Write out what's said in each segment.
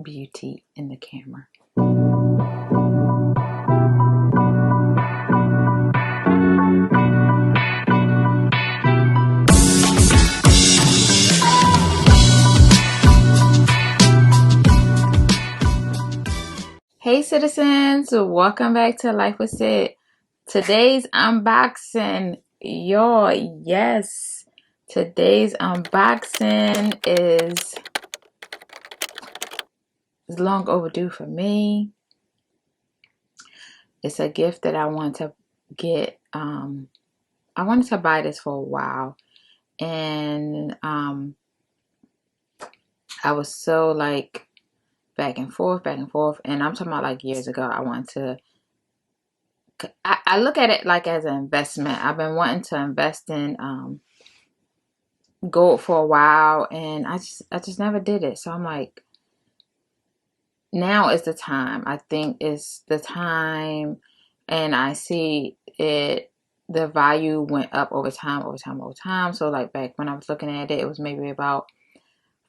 beauty in the camera. Hey citizens, welcome back to Life with Sid. Today's unboxing, y'all, yes, today's unboxing is long overdue for me. It's a gift that I want to get. I wanted to buy this for a while, and I was so like back and forth, and I'm talking about like years ago. I wanted to. I look at it like as an investment. I've been wanting to invest in gold for a while, and I just never did it. So I'm like, now is the time. I think it's the time, and I see it. The value went up over time. So like back when I was looking at it, it was maybe about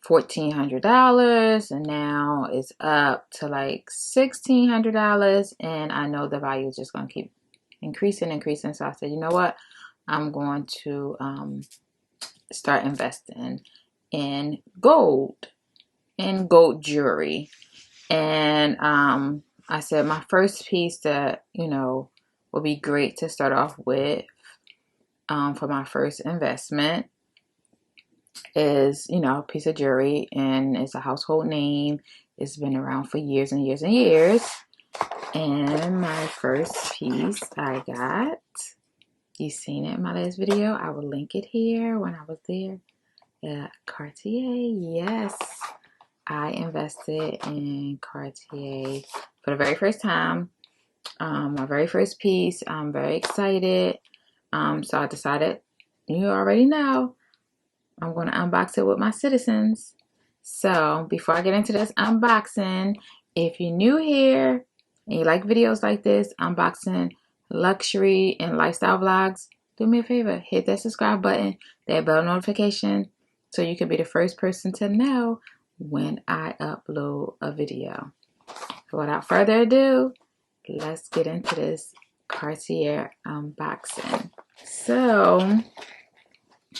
$1,400, and now it's up to like $1,600, and I know the value is just going to keep increasing. So I said, you know what, I'm going to start investing in gold jewelry. And I said my first piece that would be great to start off with for my first investment is, a piece of jewelry, and it's a household name. It's been around for years and years and years. And my first piece I got, you've seen it in my last video. I will link it here when I was there. Yeah, Cartier. Yes, I invested in Cartier for the very first time. My very first piece. I'm very excited. So I decided, you already know, I'm going to unbox it with my citizens. So before I get into this unboxing, if you're new here and you like videos like this, unboxing, luxury, and lifestyle vlogs, do me a favor, hit that subscribe button, that bell notification, so you can be the first person to know when I upload a video. So without further ado, let's get into this Cartier unboxing. So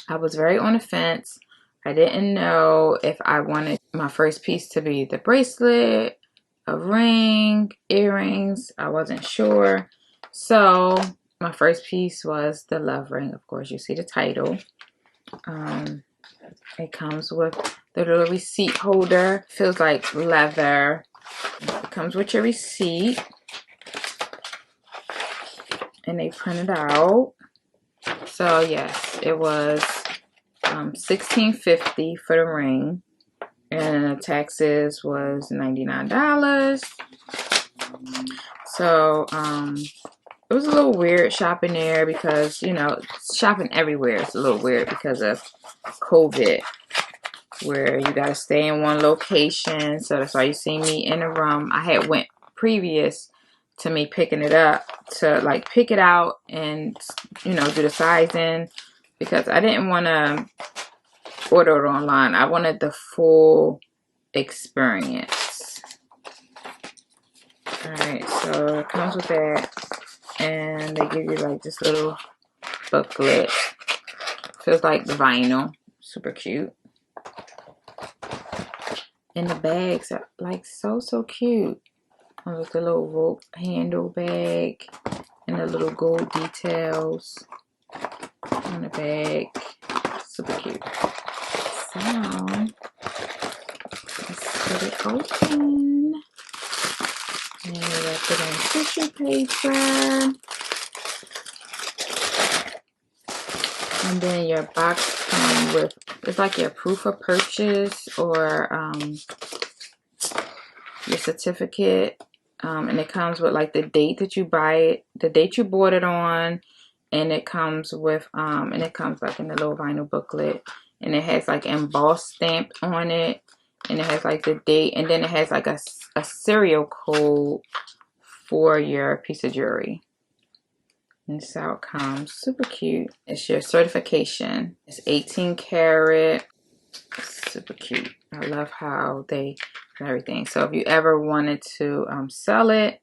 I was very on the fence. I didn't know if I wanted my first piece to be the bracelet, a ring, earrings. I wasn't sure. So my first piece was the love ring. Of course, you see the title. It comes with the little receipt holder. Feels like leather. It comes with your receipt. And they print it out. So yes, it was $16.50 for the ring, and the taxes was $99. So it was a little weird shopping there because shopping everywhere is a little weird because of COVID, where you gotta stay in one location. So that's why you see me in a room. I had went previous to me picking it up to like pick it out and do the sizing, because I didn't want to order it online. I wanted the full experience. Alright, so it comes with that, and they give you like this little booklet. Feels like the vinyl. Super cute. And the bags are like so cute. With the little rope handle bag and the little gold details on the bag. Super cute. So let's get it open. And wrap it in tissue paper. And then your box comes with, it's like your proof of purchase or your certificate. And it comes with like the date that you buy it, the date you bought it on, and it comes with and it comes like in the little vinyl booklet, and it has like embossed stamp on it, and it has like the date, and then it has like a serial code for your piece of jewelry. And this is how it comes. Super cute. It's your certification. It's 18 karat. Super cute. I love how they and everything. So if you ever wanted to sell it,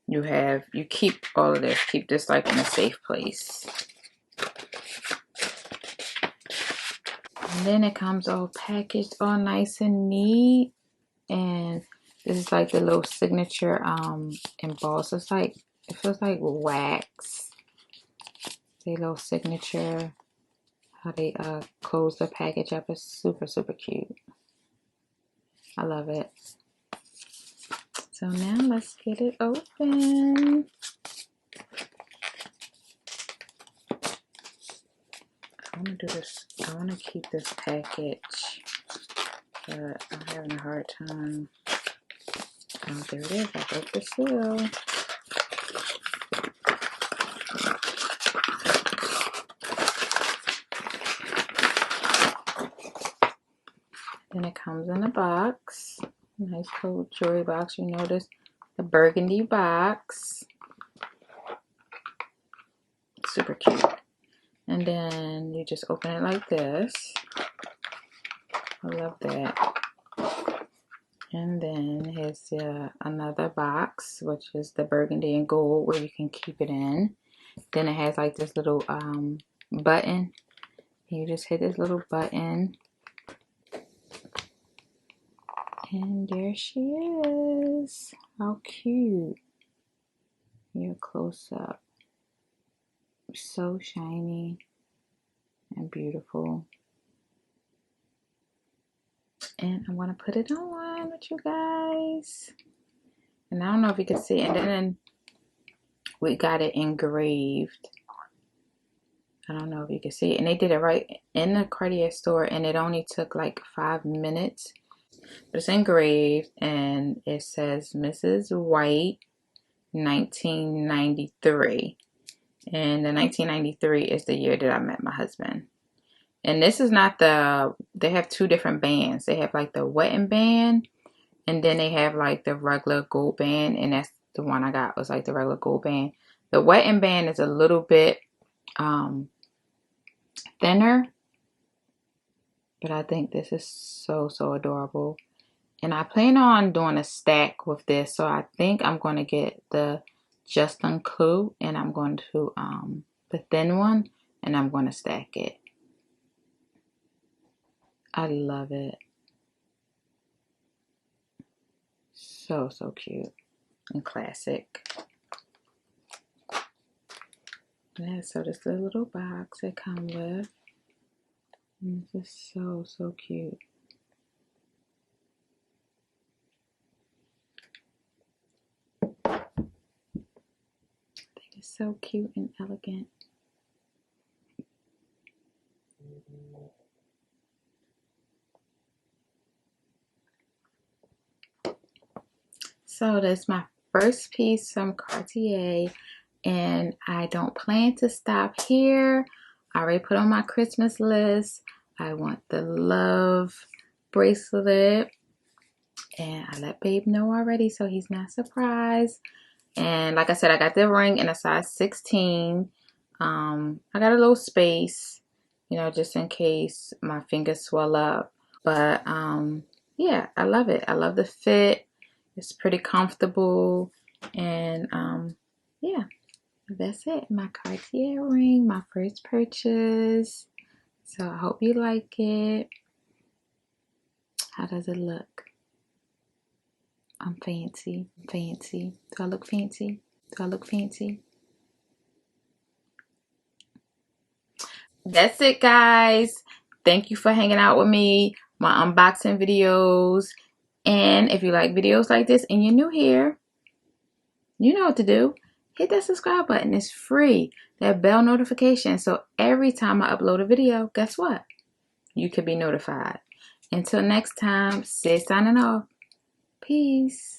you keep all of this. Keep this like in a safe place. And then it comes all packaged, all nice and neat. And this is like the little signature emboss. It's like, it feels like wax. The little signature, how they close the package up is super, super cute. I love it. So now let's get it open. I want to do this. I want to keep this package, but I'm having a hard time. Oh, there it is. I broke the seal. Then it comes in a box. Nice cool jewelry box. You notice the burgundy box. Super cute. And then you just open it like this. I love that. And then here's another box, which is the burgundy and gold, where you can keep it in. Then it has like this little button. You just hit this little button. And there she is. How cute. Your close up. So shiny and beautiful. And I'm going to put it on with you guys. And I don't know if you can see. And then we got it engraved. I don't know if you can see it. And they did it right in the Cartier store. And it only took like 5 minutes. But it's engraved. And it says Mrs. White, 1993. And the 1993 is the year that I met my husband. And this is not they have 2 different bands. They have like the wedding band, and then they have like the regular gold band, and that's the one I got, was like the regular gold band. The wedding band is a little bit thinner, but I think this is so, so adorable. And I plan on doing a stack with this, so I think I'm going to get the Justin Clue, and I'm going to the thin one, and I'm going to stack it. I love it. So, so cute and classic. Yeah, so this is the little box it comes with. And it's just so, so cute. I think it's so cute and elegant. So that's my first piece from Cartier, and I don't plan to stop here. I already put on my Christmas list. I want the love bracelet, and I let babe know already, so he's not surprised. And like I said, I got the ring in a size 16. I got a little space, you know, just in case my fingers swell up. But yeah, I love it. I love the fit. It's pretty comfortable. And yeah, that's it. My Cartier ring, my first purchase. So I hope you like it. How does it look? I'm fancy. I'm fancy. Do I look fancy? Do I look fancy? That's it, guys. Thank you for hanging out with me, my unboxing videos. And if you like videos like this and you're new here, you know what to do. Hit that subscribe button. It's free. That bell notification. So every time I upload a video, guess what? You could be notified. Until next time, Syd signing off. Peace.